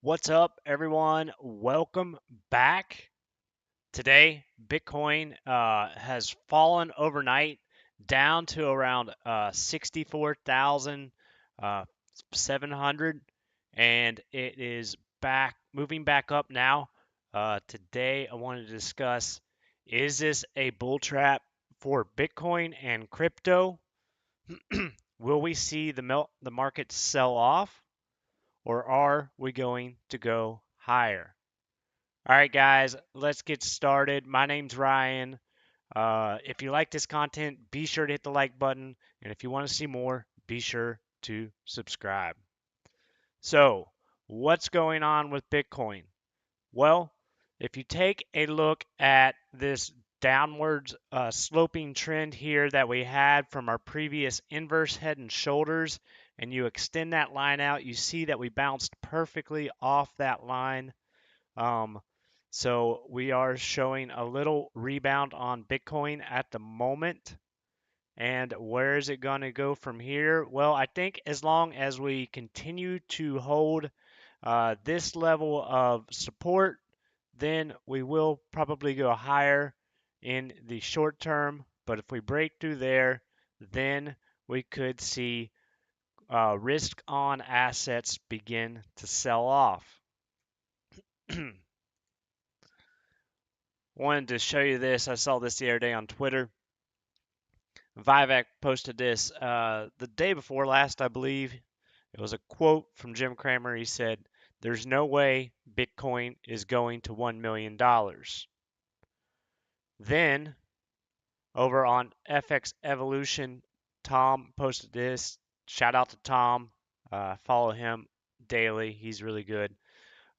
What's up, everyone? Welcome back. Today, Bitcoin has fallen overnight down to around 64,700, and it is moving back up now. Today, I wanted to discuss, is this a bull trap for Bitcoin and crypto? Will we see the market sell off, or are we going to go higher? All right, guys, let's get started. My name's Ryan. If you like this content, be sure to hit the like button. And if you want to see more, be sure to subscribe. So, what's going on with Bitcoin? Well, if you take a look at this downwards sloping trend here that we had from our previous inverse head and shoulders, and you extend that line out, you see that we bounced perfectly off that line. Um, so we are showing a little rebound on Bitcoin at the moment. And where is it going to go from here? Well, I think as long as we continue to hold this level of support, then we will probably go higher in the short term. But if we break through there, then we could see risk on assets begin to sell off. Wanted to show you this. I saw this the other day on Twitter. Vivek posted this the day before last, I believe. It was a quote from Jim Cramer. He said, "There's no way Bitcoin is going to $1 million." Then, over on FX Evolution, Tom posted this. Shout out to Tom. Follow him daily. He's really good.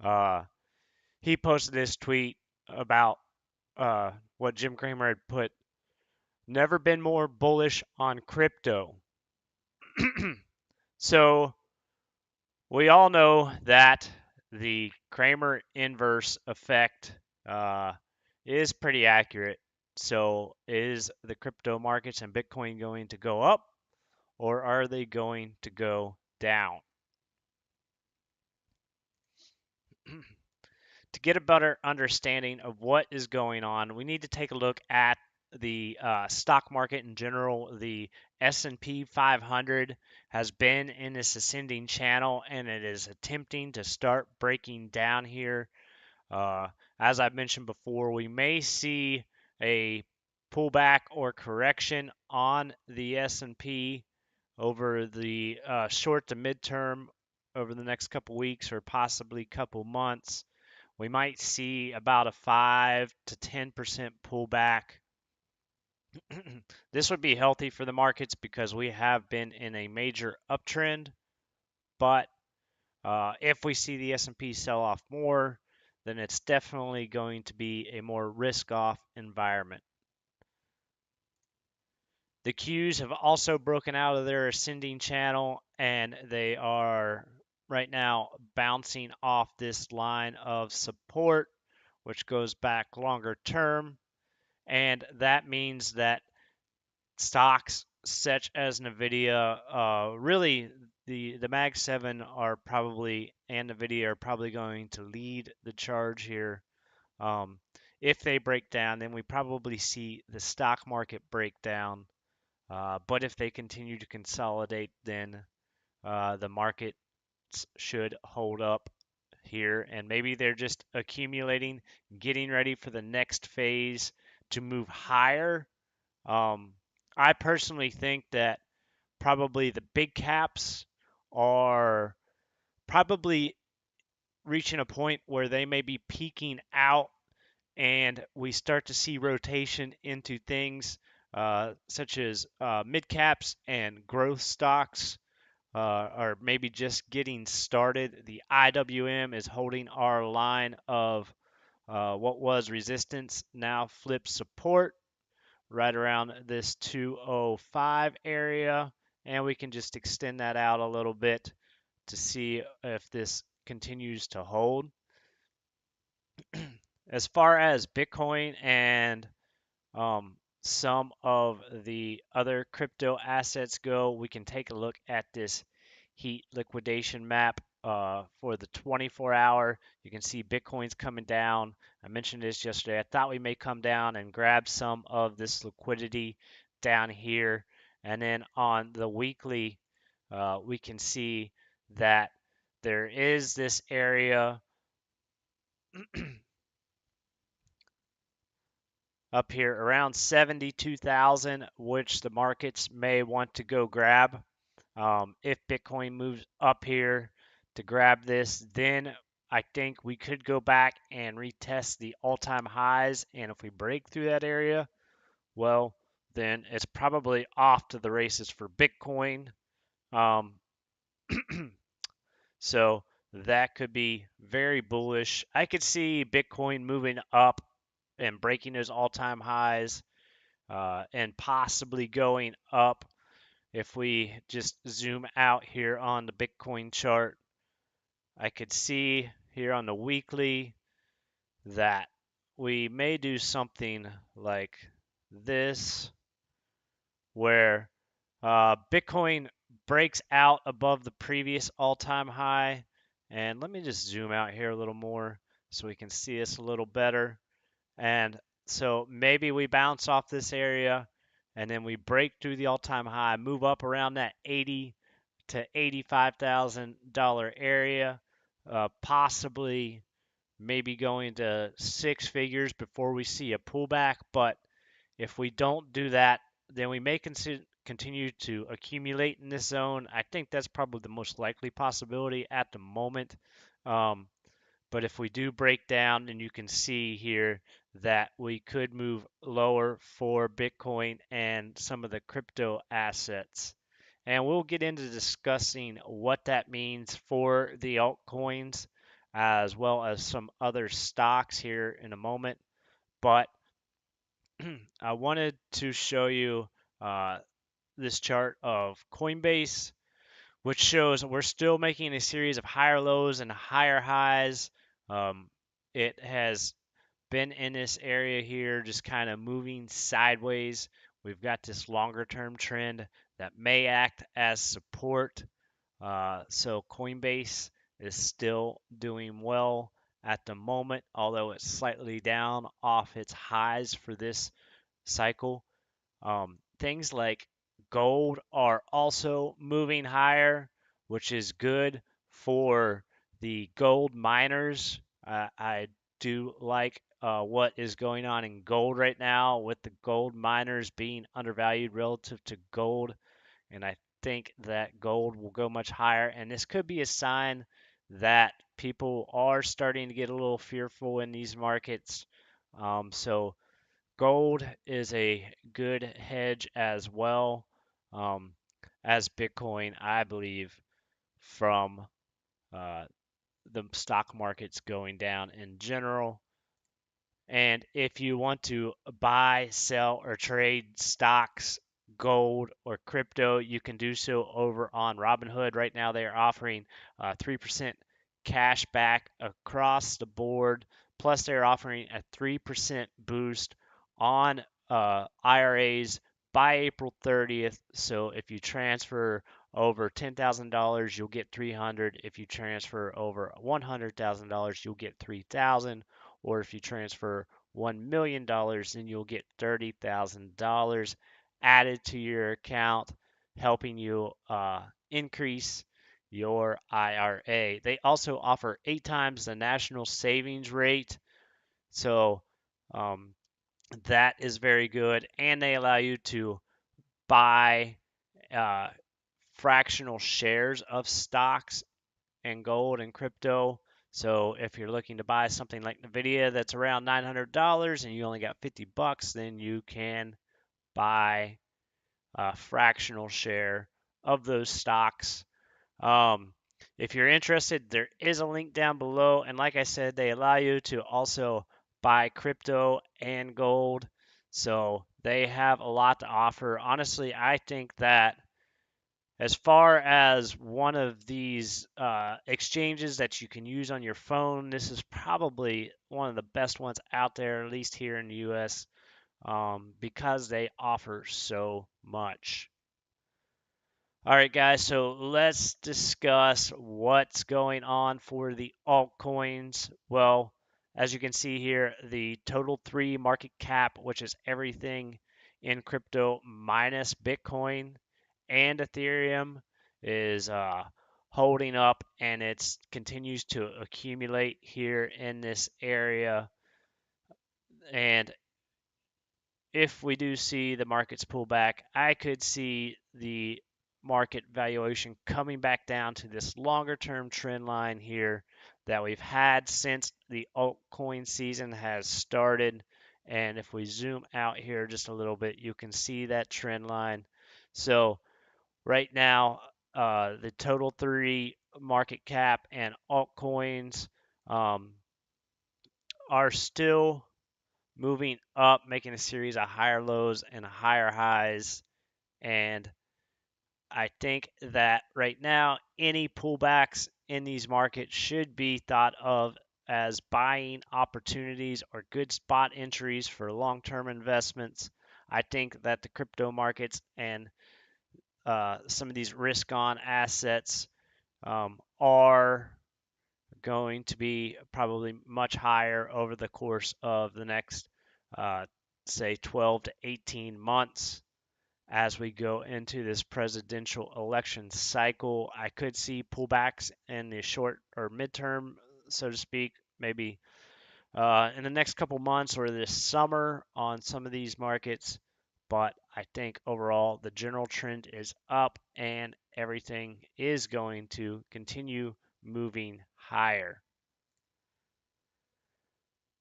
Uh, he posted this tweet about what Jim Cramer had put. Never been more bullish on crypto. So we all know that the Kramer inverse effect is pretty accurate. So is the crypto markets and Bitcoin going to go up, or are they going to go down? To get a better understanding of what is going on, we need to take a look at the stock market in general. The S&P 500 has been in this ascending channel, and it is attempting to start breaking down here. Uh, as I've mentioned before, we may see a pullback or correction on the S&P over the short to midterm over the next couple weeks or possibly couple months. We might see about a 5 to 10% pullback. This would be healthy for the markets because we have been in a major uptrend, but if we see the S&P sell off more, then it's definitely going to be a more risk-off environment. The Qs have also broken out of their ascending channel, and they are right now bouncing off this line of support, which goes back longer term. And that means that stocks such as Nvidia, really the Mag 7 are probably, and Nvidia are probably going to lead the charge here. If they break down, then we probably see the stock market break down. But if they continue to consolidate, then the markets should hold up here. And maybe they're just accumulating, getting ready for the next phase to move higher. I personally think that probably the big caps are probably reaching a point where they may be peaking out and we start to see rotation into things such as mid caps and growth stocks are maybe just getting started. The IWM is holding our line of what was resistance, now flip support right around this 205 area, and we can just extend that out a little bit to see if this continues to hold. As far as Bitcoin and some of the other crypto assets go, we can take a look at this heat liquidation map for the 24-hour. You can see Bitcoin's coming down. I mentioned this yesterday. I thought we may come down and grab some of this liquidity down here. And then on the weekly, we can see that there is this area up here around 72,000, which the markets may want to go grab. If Bitcoin moves up here to grab this, then I think we could go back and retest the all-time highs. And if we break through that area, well, then it's probably off to the races for Bitcoin. Um, so that could be very bullish. I could see Bitcoin moving up and breaking those all-time highs and possibly going up. If we just zoom out here on the Bitcoin chart, I could see here on the weekly that we may do something like this, where Bitcoin breaks out above the previous all-time high. And let me just zoom out here a little more so we can see this a little better. And so maybe we bounce off this area and then we break through the all-time high, move up around that 80 to $85,000 area, possibly maybe going to six figures before we see a pullback. But if we don't do that, then we may continue to accumulate in this zone. I think that's probably the most likely possibility at the moment. Um, but if we do break down, then you can see here that we could move lower for Bitcoin and some of the crypto assets. And we'll get into discussing what that means for the altcoins as well as some other stocks here in a moment. But I wanted to show you uh, this chart of Coinbase, which shows we're still making a series of higher lows and higher highs. It has been in this area here, just kind of moving sideways. We've got this longer term trend that may act as support. So Coinbase is still doing well at the moment, although it's slightly down off its highs for this cycle. Things like gold are also moving higher, which is good for the gold miners. I do like what is going on in gold right now with the gold miners being undervalued relative to gold. And I think that gold will go much higher. And this could be a sign that people are starting to get a little fearful in these markets. So gold is a good hedge as well um, as Bitcoin, I believe, from uh, the stock markets going down in general. And if you want to buy, sell, or trade stocks, gold, or crypto, you can do so over on Robinhood. Right now, they are offering 3% cash back across the board. Plus, they're offering a 3% boost on IRAs by April 30th. So if you transfer over $10,000, you'll get 300. If you transfer over $100,000, you'll get 3,000. Or if you transfer $1 million, then you'll get $30,000 added to your account, helping you increase your IRA. They also offer 8 times the national savings rate. So um, that is very good. And they allow you to buy uh, fractional shares of stocks and gold and crypto. So if you're looking to buy something like Nvidia that's around $900 and you only got 50 bucks, then you can buy a fractional share of those stocks. Um, if you're interested, there is a link down below. And like I said, they allow you to also buy crypto and gold. So they have a lot to offer. Honestly, I think that as far as one of these exchanges that you can use on your phone, this is probably one of the best ones out there, at least here in the US, because they offer so much. All right, guys, so let's discuss what's going on for the altcoins. Well, as you can see here, the total three market cap, which is everything in crypto minus Bitcoin and Ethereum, is holding up, and it continues to accumulate here in this area. And if we do see the markets pull back, I could see the market valuation coming back down to this longer term trend line here that we've had since the altcoin season has started. And if we zoom out here just a little bit, you can see that trend line. So right now, the total three market cap and altcoins um, are still moving up, making a series of higher lows and higher highs. And I think that right now, any pullbacks in these markets should be thought of as buying opportunities or good spot entries for long term investments. I think that the crypto markets and some of these risk on assets are going to be probably much higher over the course of the next, uh, say, 12 to 18 months as we go into this presidential election cycle. I could see pullbacks in the short or midterm, so to speak, maybe in the next couple months or this summer on some of these markets. But I think overall the general trend is up and everything is going to continue moving higher.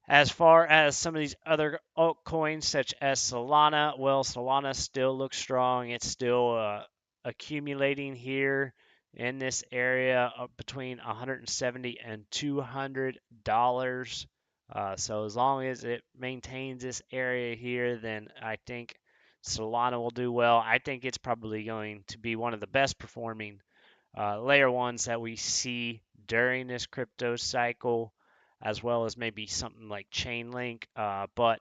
As far as some of these other altcoins, such as Solana, well, Solana still looks strong. It's still accumulating here in this area of between 170 and $200. So as long as it maintains this area here, then I think Solana will do well. I think it's probably going to be one of the best performing layer ones that we see during this crypto cycle, as well as maybe something like Chainlink. But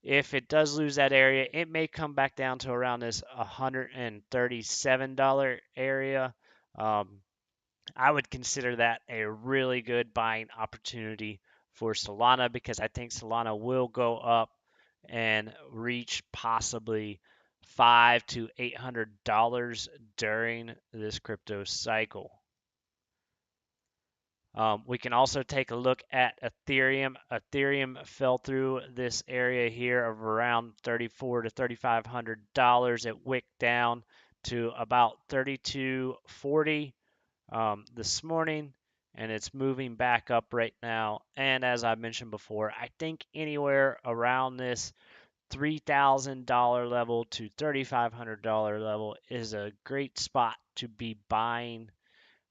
if it does lose that area, it may come back down to around this $137 area. Um, I would consider that a really good buying opportunity for Solana because I think Solana will go up and reach possibly $500 to $800 during this crypto cycle. We can also take a look at Ethereum. Ethereum fell through this area here of around $3,400 to $3,500. It wicked down to about 3,240 this morning, and it's moving back up right now. And as I mentioned before, I think anywhere around this $3,000 level to $3,500 level is a great spot to be buying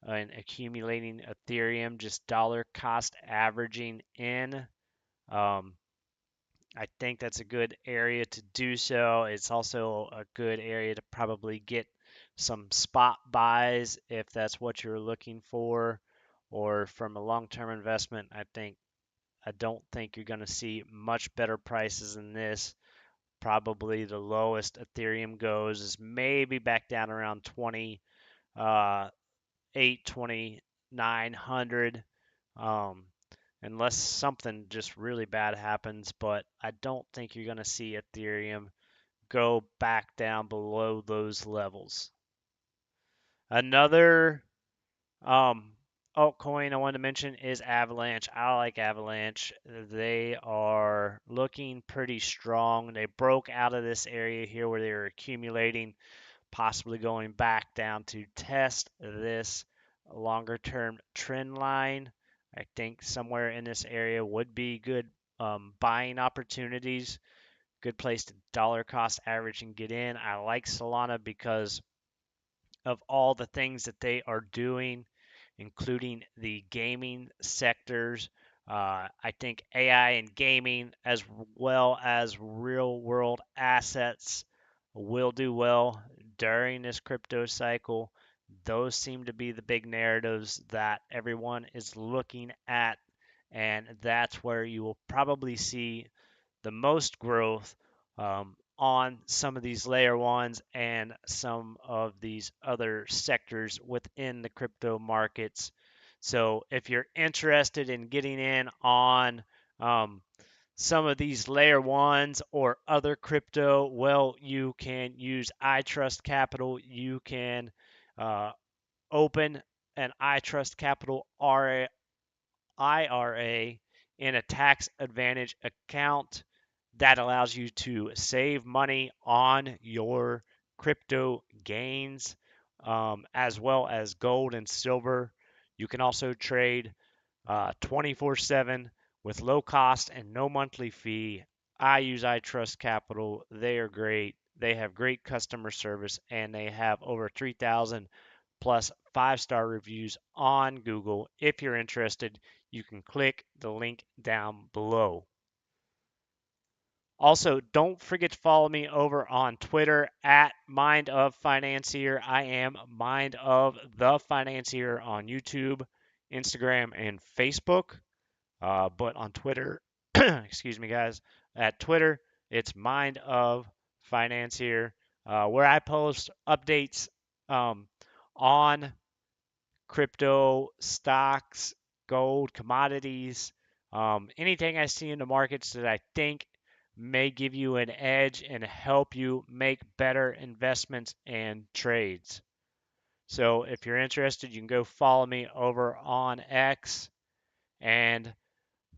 and accumulating Ethereum, just dollar cost averaging in. Um, I think that's a good area to do so. It's also a good area to probably get some spot buys if that's what you're looking for, or from a long-term investment. I don't think you're going to see much better prices than this. Probably the lowest Ethereum goes is maybe back down around 20, 2900, unless something just really bad happens. But I don't think you're going to see Ethereum go back down below those levels. Another um, altcoin I wanted to mention is Avalanche. I like Avalanche. They are looking pretty strong. They broke out of this area here where they were accumulating, possibly going back down to test this longer term trend line. I think somewhere in this area would be good buying opportunities, good place to dollar cost average and get in. I like Solana because of all the things that they are doing, including the gaming sectors. I think AI and gaming, as well as real world assets, will do well during this crypto cycle. Those seem to be the big narratives that everyone is looking at, and that's where you will probably see the most growth on some of these layer ones and some of these other sectors within the crypto markets. So if you're interested in getting in on some of these layer ones or other crypto, well, you can use iTrust Capital. You can uh, open an iTrust Capital IRA in a tax advantage account that allows you to save money on your crypto gains, as well as gold and silver. You can also trade 24/7 with low cost and no monthly fee. I use iTrust Capital. They are great. They have great customer service and they have over 3,000 plus 5-star reviews on Google. If you're interested, you can click the link down below. Also, don't forget to follow me over on Twitter at Mind of Financier. I am Mind of the Financier on YouTube, Instagram, and Facebook. But on Twitter, excuse me, guys, at Twitter, it's Mind of Financier, where I post updates on crypto, stocks, gold, commodities, anything I see in the markets that I think may give you an edge and help you make better investments and trades. So if you're interested, you can go follow me over on X. And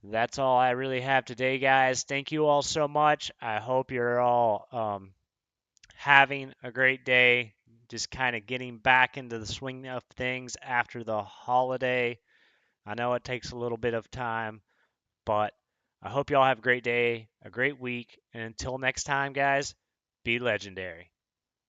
that's all I really have today, guys. Thank you all so much. I hope you're all having a great day. Just kind of getting back into the swing of things after the holiday. I know it takes a little bit of time, but I hope you all have a great day, a great week, and until next time, guys, be legendary.